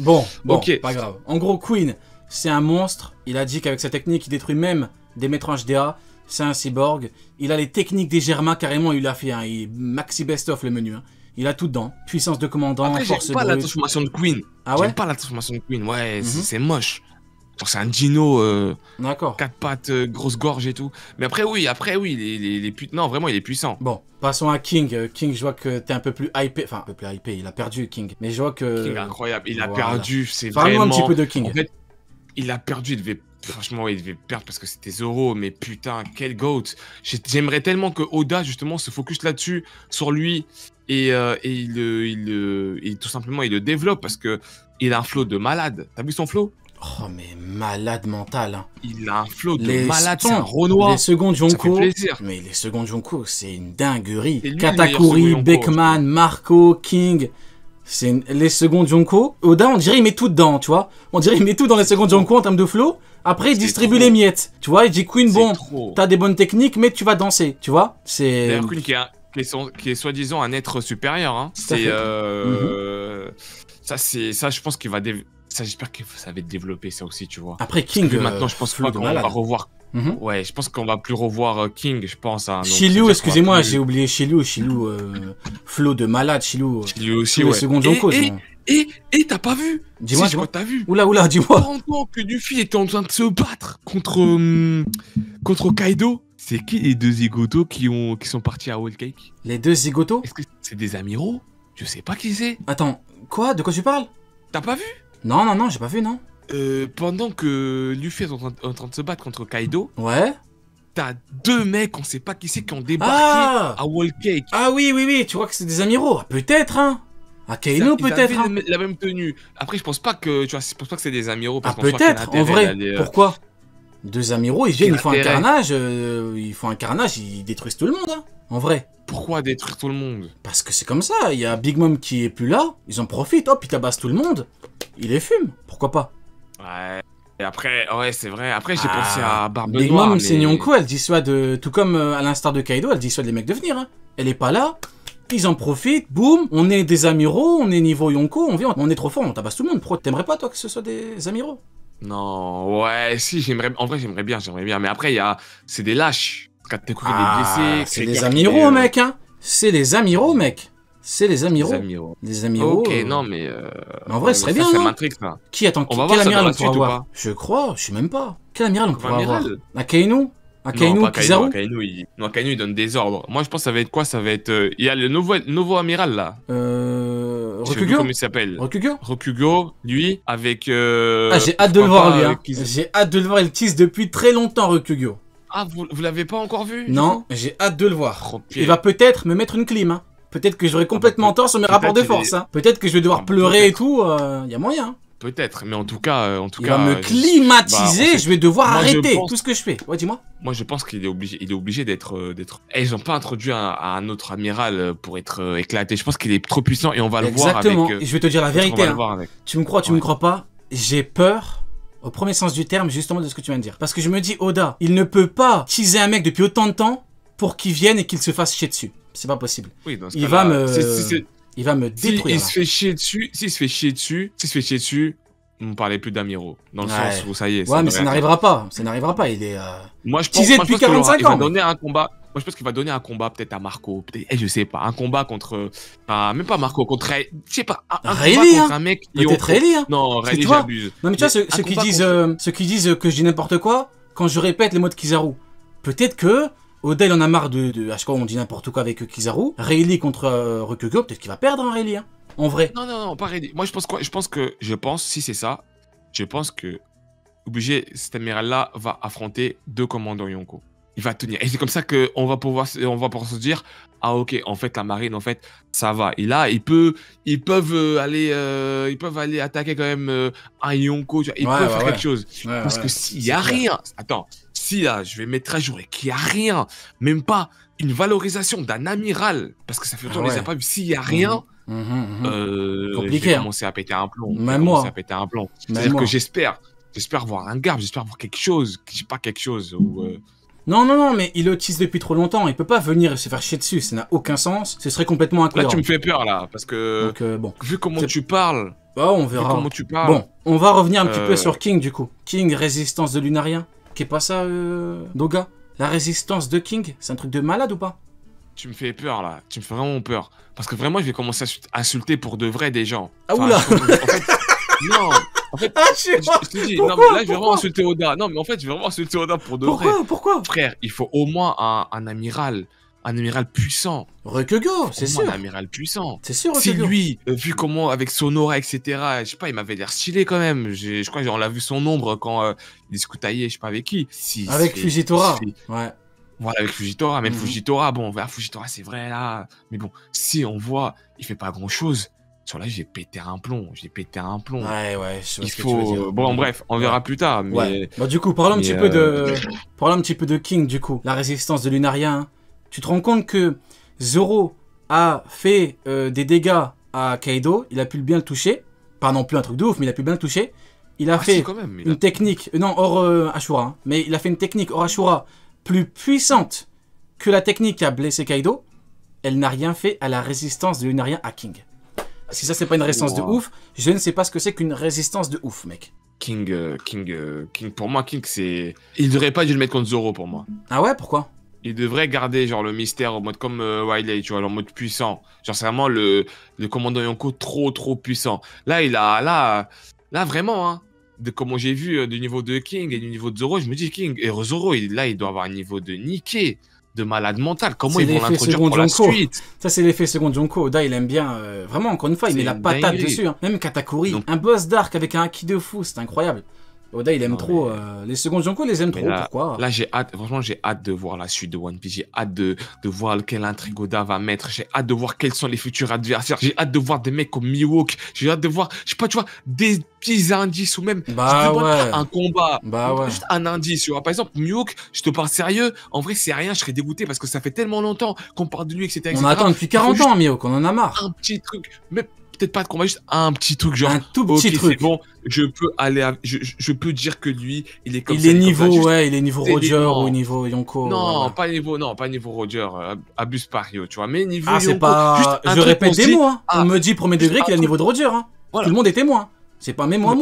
Bon, Ok. pas grave. En gros, Queen, c'est un monstre. Il a dit qu'avec sa technique, il détruit même des maîtres HDA. C'est un cyborg. Il a les techniques des Germains, carrément, il a fait un maxi best-of le menu. Hein. Il a tout dedans. Puissance de commandant, Après, force j'aime pas la brute. transformation de Queen. Ah ouais? J'aime pas la transformation de Queen. Ouais, c'est moche. Genre, c'est un dino, D'accord. 4 pattes, grosse gorge et tout. Mais après, oui, non, vraiment, il est puissant. Bon, passons à King. King, je vois que t'es un peu plus hypé. Enfin, un peu plus hypé, il a perdu, King. Mais je vois que... King, incroyable. Il a voilà. perdu, c'est Parle-nous vraiment... un petit peu de King. En fait, il a perdu, franchement, il devait perdre parce que c'était Zoro, mais putain, quel GOAT. J'aimerais tellement que Oda, justement, se focus là-dessus, sur lui, et tout simplement, il le développe parce que il a un flow de malade. T'as vu son flow? Oh, mais malade mental. Hein. Il a un flow de malade, c'est un Renoir. Les secondes Jonko, ça fait plaisir. mais les secondes Jonko, c'est une dinguerie. C'est lui, Katakuri, le meilleur second Beckman, Marco, King, les secondes Jonko. Oda, on dirait il met tout dedans, tu vois. On dirait il met tout dans les secondes Jonko en termes de flow. Après, il distribue les miettes. Tu vois, il dit Queen, bon, t'as des bonnes techniques, mais tu vas danser, tu vois. C'est... D'ailleurs, Queen qui est soi-disant un être supérieur. Hein. C'est... Ça, je pense qu'il va... Ça, j'espère que ça va être développé, ça aussi, tu vois. Après, King, maintenant, je pense pas qu'on va revoir... Ouais, je pense qu'on va plus revoir King, je pense. Hein, Shiryu, excusez-moi, j'ai oublié Shiryu. Flow de malade, Shiryu. Shiryu aussi, ouais. Les secondes Jonko, et t'as pas vu? Dis-moi, dis-moi. T'as vu? Oula, dis-moi. Pendant que Luffy était en train de se battre contre Kaido, c'est qui les deux zigotos qui sont partis à Whole Cake? Les deux zigotos? Est-ce que c'est des amiraux? Je sais pas qui c'est. Attends, quoi? De quoi tu parles? T'as pas vu? Non, j'ai pas vu, non. Pendant que Luffy est en train de se battre contre Kaido, ouais, t'as deux mecs, on sait pas qui c'est, qui ont débarqué à Whole Cake. Ah oui, tu crois que c'est des amiraux? Peut-être, hein. Akainu, peut-être. Ils avaient la même tenue. Après, je pense pas que c'est des amiraux. Ah, peut-être, en vrai. Pourquoi? Deux amiraux, ils viennent, ils font un carnage, ils détruisent tout le monde, hein. En vrai. Pourquoi détruire tout le monde? Parce que c'est comme ça, il y a Big Mom qui est plus là, ils en profitent, hop, ils tabassent tout le monde. Ils les fument, pourquoi pas? Ouais. Et après, ouais, c'est vrai. Après, j'ai pensé à Barbe Noire. Big Mom, c'est Nyonko, elle dissuade, tout comme à l'instar de Kaido, elle dissuade les mecs de venir. Hein. Elle est pas là, ils en profitent, boum, on est des amiraux, on est niveau Yonko, on vient, on est trop fort, on tabasse tout le monde. Pourquoi t'aimerais pas, toi, que ce soit des amiraux? Non, ouais, si, en vrai, j'aimerais bien. Mais après, c'est des lâches. Katakuri est blessé. C'est des amiraux, mec, hein. C'est les amiraux, mec. C'est les amiraux. Les amiraux. Ok, non, mais. En vrai, ce serait bien. Ça m'intrigue, ça. Qui attend? Quel amiral on pourra voir? Je crois, je sais même pas. Quel amiral on pourra voir? Akainu? Akainu, Kizaru? Non, Akainu, il donne des ordres. Moi, je pense que ça va être quoi? Ça va être. Il y a le nouveau amiral, là. Rokugo? Comment il s'appelle? Rokugo, lui, avec. Ah, j'ai hâte de le voir, lui. Hein. J'ai hâte de le voir. Il tease depuis très longtemps, Rokugo. Ah, vous l'avez pas encore vu? Non, j'ai hâte de le voir. Il va peut-être me mettre une clim, hein. Peut-être que j'aurai complètement tort sur mes rapports de force. Hein. Peut-être que je vais devoir pleurer et tout. Y a moyen. Peut-être, mais en tout cas, il va me climatiser. Je vais devoir arrêter tout ce que je fais. Ouais, dis-moi. Moi, je pense qu'il est obligé d'être. Ils ont pas introduit un autre amiral pour être éclaté. Je pense qu'il est trop puissant et on va le voir avec. Exactement. Et je vais te dire la vérité. Hein. Tu me crois, tu me crois pas. J'ai peur. Au premier sens du terme, justement, de ce que tu viens de dire. Parce que je me dis, Oda, il ne peut pas teaser un mec depuis autant de temps pour qu'il vienne et qu'il se fasse chier dessus. C'est pas possible. Oui, dans ce il va me détruire. S'il se fait chier dessus, on ne parlait plus d'amiraux. Dans le sens où ça y est. Ouais, mais ça n'arrivera pas. Ça n'arrivera pas. Il est moi, je teasé depuis 45 ans. Il va donner un combat. Moi, je pense qu'il va donner un combat peut-être à Marco. Je sais pas. Un combat contre. Même pas Marco, contre. Je sais pas. Un Rayleigh, combat contre un mec. Peut-être Rayleigh. Hein. Non, Rayleigh, j'abuse. Non, mais tu vois, ceux qui disent que je dis n'importe quoi, quand je répète les mots de Kizaru, peut-être que Oda, il en a marre à chaque fois on dit n'importe quoi avec Kizaru. Rayleigh contre Rokugo, peut-être qu'il va perdre, hein, Rayleigh. Hein. En vrai. Non, pas Rayleigh. Moi, je pense, si c'est ça, je pense que obligé, cet amiral-là va affronter deux commandants Yonko. Il va tenir. Et c'est comme ça qu'on va pouvoir se dire, ah ok, en fait, la marine, en fait, ça va. Et là, ils peuvent aller attaquer quand même un Yonko. Ils peuvent faire quelque chose. Parce que s'il n'y a rien, attends, si là, je vais mettre à jour et qu'il n'y a rien, même pas une valorisation d'un amiral, parce que ça fait longtemps qu'on les a pas vus, s'il n'y a rien, compliqué. Je vais commencer à péter un plomb. Même moi. C'est-à-dire que j'espère voir un garde, j'espère voir quelque chose, je sais pas, quelque chose où... Non, mais il le tease depuis trop longtemps, il peut pas venir et se faire chier dessus, ça n'a aucun sens, ce serait complètement incohérent. Là, tu me fais peur, là, parce que, donc, bon. vu comment tu parles, Bah, on Vu verra. comment tu parles. Bon, on va revenir un petit peu Euh, sur King du coup. King, résistance de Lunarien. Qu'est pas ça, Doga? La résistance de King, c'est un truc de malade ou pas? Tu me fais peur là, tu me fais vraiment peur. Parce que vraiment, je vais commencer à insulter pour de vrai des gens. Ah oula. En fait, non, en fait, Ah, je je te dis, non, Pourquoi? mais là, je vais vraiment Pourquoi? insulter Oda. Non, mais en fait, je vais vraiment insulter Oda pour de vrai. Pourquoi? Frère, il faut au moins un amiral. Un amiral puissant. Rekugyo, c'est Au moins sûr. un amiral puissant. C'est sûr, Si Rekugyo. lui, vu comment, avec son aura, etc., je sais pas, il m'avait l'air stylé quand même. Je crois qu'on l'a vu son ombre quand il discutaillait, je sais pas avec qui. Si, Avec Fujitora. Ouais. voilà, avec Fujitora, même Mhm. Fujitora, bon, vers Fujitora, c'est vrai là. Mais bon, si on voit, il fait pas grand chose. Sur là, j'ai pété un plomb. J'ai pété un plomb. Ouais, je vois Il ce que tu veux faut. dire. Bon, bref, on verra plus tard. Mais. Ouais. Bon, du coup, parlons un petit peu parlons un petit peu de King, du coup. La résistance de Lunarien. Hein. Tu te rends compte que Zoro a fait des dégâts à Kaido. Il a pu bien le toucher. Pas non plus un truc de ouf, mais il a pu bien le toucher. Il a fait Si, quand même, une technique. Non, hors Ashura. Hein, mais il a fait une technique hors Ashura plus puissante que la technique qui a blessé Kaido. Elle n'a rien fait à la résistance de Lunarien à King. Si ça, c'est pas une résistance de ouf, je ne sais pas ce que c'est qu'une résistance de ouf, mec. King, pour moi, King, c'est. Il devrait pas dû le mettre contre Zoro pour moi. Ah ouais, pourquoi? Il devrait garder genre le mystère en mode comme Wiley, tu vois, en mode puissant. Genre c'est vraiment le commandant Yonko trop puissant. Là vraiment, hein, de comment j'ai vu du niveau de King et du niveau de Zoro, je me dis King et Zoro, il doit avoir un niveau de niqué, de malade mental. Comment ils vont l'introduire pour la suite? Ça, c'est l'effet second Jonko. Oda, il aime bien. Vraiment, encore une fois, il met la patate dessus. Hein. Même Katakuri, donc, un boss d'arc avec un haki de fou, c'est incroyable. Oda, il aime trop. Les seconds Jonko, les aime trop. Pourquoi? Là, j'ai hâte. Franchement, j'ai hâte de voir la suite de One Piece. J'ai hâte de voir quelle intrigue Oda va mettre. J'ai hâte de voir quels sont les futurs adversaires. J'ai hâte de voir des mecs comme Mihawk. J'ai hâte de voir, je sais pas, tu vois, des petits indices ou même un combat. Juste un indice, tu vois. Par exemple, Mihawk, je te parle sérieux. En vrai, c'est rien. Je serais dégoûté parce que ça fait tellement longtemps qu'on parle de lui, etc. On attend depuis 40 ans, Mihawk. On en a marre. Un petit truc. Mais peut-être pas de combat, juste un petit truc, genre. Un tout petit truc. Bon, je peux aller, je peux dire que lui, il est comme ça. Il est niveau Roger ou niveau Yonko. Non, pas niveau Roger. Abuse pas, Rio, tu vois. Mais niveau Yonko. C'est pas. Je répète des mots, hein. On me dit premier degré qu'il a le niveau de Roger, hein. Tout le monde est témoin. C'est pas même moi.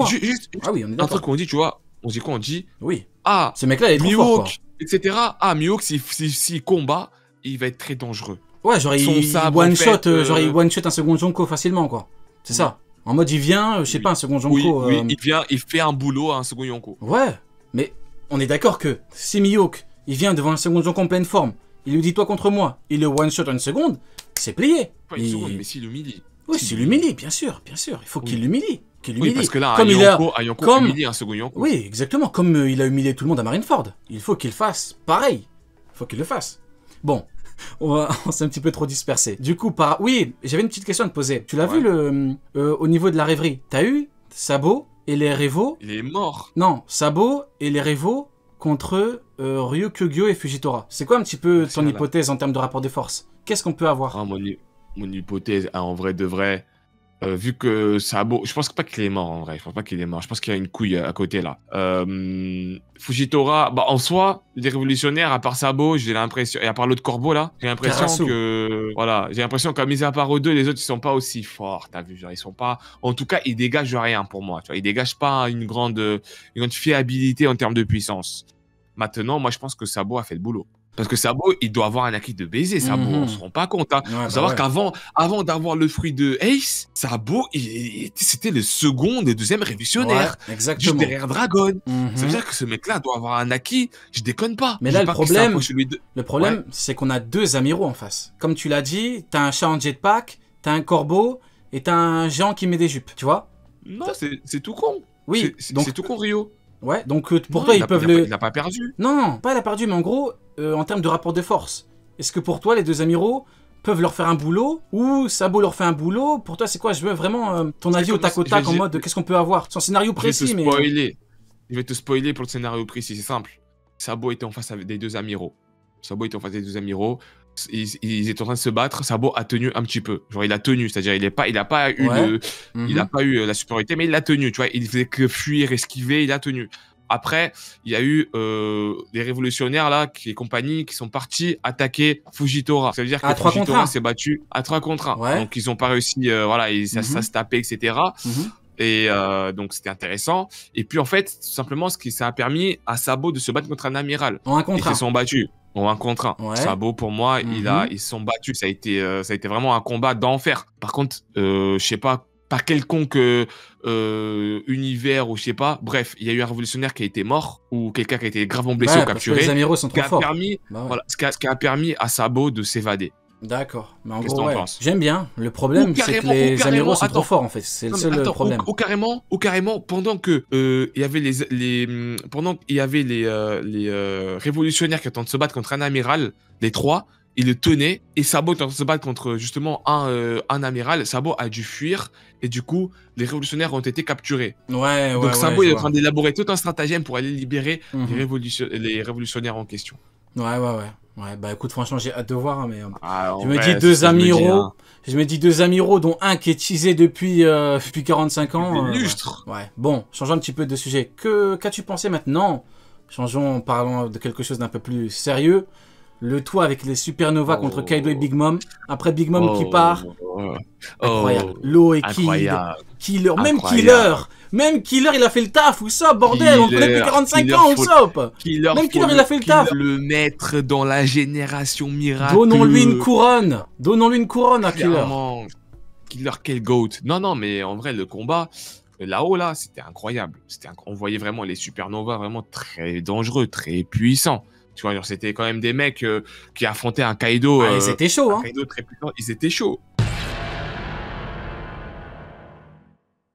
Ah oui, on est d'accord. Un truc qu'on dit, tu vois. On dit quoi? On dit. Oui. Ah, ce mec-là, il est trop fort, etc. Ah, Mihawk, s'il combat, il va être très dangereux. Ouais, genre il one shot un second Jonko facilement, quoi. C'est ça. En mode il vient, je sais pas, un second Jonko. Oui, il vient, il fait un boulot à un second Yonko. Ouais, mais on est d'accord que si Mihawk, il vient devant un second Jonko en pleine forme, il lui dit toi contre moi, il le one shot en une seconde, c'est plié. Pas une seconde, mais s'il l'humilie. Oui, s'il l'humilie, bien sûr. Il faut qu'il l'humilie. Oui, parce que là, comme Yonko humilie un second Yonko. Oui, exactement. Comme il a humilié tout le monde à Marineford. Il faut qu'il fasse pareil. Il faut qu'il le fasse. Bon. On s'est un petit peu trop dispersé. Du coup, oui, j'avais une petite question à te poser. Tu l'as vu au niveau de la rêverie? T'as eu Sabo et les Revo? Il est mort. Non, Sabo et les Revo contre Ryukugyo et Fujitora. C'est quoi un petit peu ton hypothèse en termes de rapport de force? Qu'est-ce qu'on peut avoir? Mon hypothèse, en vrai de vrai, vu que Sabo, je pense pas qu'il est mort en vrai. Je pense pas qu'il est mort. Je pense qu'il y a une couille à côté là. Fujitora, en soi, les révolutionnaires, à part Sabo, j'ai l'impression, et à part l'autre corbeau là, j'ai l'impression qu'à mis à part eux deux, les autres ils sont pas aussi forts. T'as vu, genre ils sont pas. En tout cas, ils dégagent rien pour moi. Tu vois, ils dégagent pas une grande fiabilité en termes de puissance. Maintenant, moi je pense que Sabo a fait le boulot. Parce que Sabo, il doit avoir un acquis de baiser, Sabo, on se rend pas compte. Hein. Faut savoir qu'avant d'avoir le fruit de Ace, Sabo, c'était le second et deuxième révolutionnaire. Ouais, exactement. Juste derrière Dragon. Ça veut dire que ce mec-là doit avoir un acquis, je déconne pas. Mais là, le problème, c'est qu'on a deux amiraux en face. Comme tu l'as dit, t'as un chat en jetpack, t'as un corbeau, et t'as un géant qui met des jupes, tu vois? Non, c'est tout con. Oui, c'est tout con, Rio. Ouais, donc pour toi, ils peuvent le... Il a pas perdu. Non, pas il a perdu, mais en gros, en termes de rapport de force, est-ce que pour toi, les deux amiraux peuvent leur faire un boulot ou Sabo leur fait un boulot? Pour toi, c'est quoi? Je veux vraiment ton avis au tac au tac en mode qu'est-ce qu'on peut avoir? Son scénario précis, mais... Je vais te spoiler pour le scénario précis, c'est simple. Sabo était en face des deux amiraux. Ils étaient en train de se battre. Sabo a tenu un petit peu. Genre, il a tenu, c'est-à-dire, il a pas eu la supériorité, mais il l'a tenu, tu vois. Il faisait que fuir, esquiver, il a tenu. Après, il y a eu les révolutionnaires, là, et compagnie, qui sont partis attaquer Fujitora. Ça veut dire que Fujitora s'est battu à 3 contre 1. Ouais. Donc, ils n'ont pas réussi, ça se tapait, etc. Et donc, c'était intéressant. Et puis, en fait, tout simplement, ça a permis à Sabo de se battre contre un amiral. En un Et contre ils un. se sont battus. En un contre un. Ouais. Sabo, pour moi, ils se sont battus. Ça a été vraiment un combat d'enfer. Par contre, je sais pas, par quelconque univers ou je sais pas. Bref, il y a eu un révolutionnaire qui a été mort ou quelqu'un qui a été gravement blessé ou Parce que capturé. les amiraux sont Ce qui trop a forts. permis, Bah ouais. voilà, ce qui a permis à Sabo de s'évader. D'accord. Mais en Qu'est-ce gros, que t'en ouais. penses? J'aime bien. Le problème, c'est que les amiraux sont trop forts, en fait. C'est le seul problème. Ou carrément, pendant que il y avait les révolutionnaires qui étaient en train de se battre contre un amiral, les trois, ils le tenaient, et Sabo était en train de se battre contre justement un amiral. Sabo a dû fuir, et du coup, les révolutionnaires ont été capturés. Ouais, Donc Sabo est en train d'élaborer tout un stratagème pour aller libérer les révolutionnaires en question. Ouais, bah écoute, franchement, j'ai hâte de voir, hein, mais je me ouais, dis deux amiraux, hein. je me dis deux amiraux, dont un qui est teasé depuis 45 ans. Des lustres. Ouais. Bon, changeons un petit peu de sujet. Qu'as-tu pensé maintenant? Changeons, parlons de quelque chose d'un peu plus sérieux. Le toit avec les supernovas contre Kaido et Big Mom. Après Big Mom qui part. Incroyable. L'eau et Killer. Même Killer, il a fait le taf, ou ça, bordel, on connaît depuis 45 ans, ou ça. Même Killer, il a fait le taf. Le mettre dans la génération miracle. Donnons-lui une couronne à Killer. Killer, quel goat. Non, mais en vrai, le combat, là-haut, là, c'était incroyable. On voyait vraiment les supernovas vraiment très dangereux, très puissants. Tu vois, c'était quand même des mecs qui affrontaient un Kaido. Ils étaient chauds, hein. Un Kaido très puissant. Ils étaient chauds.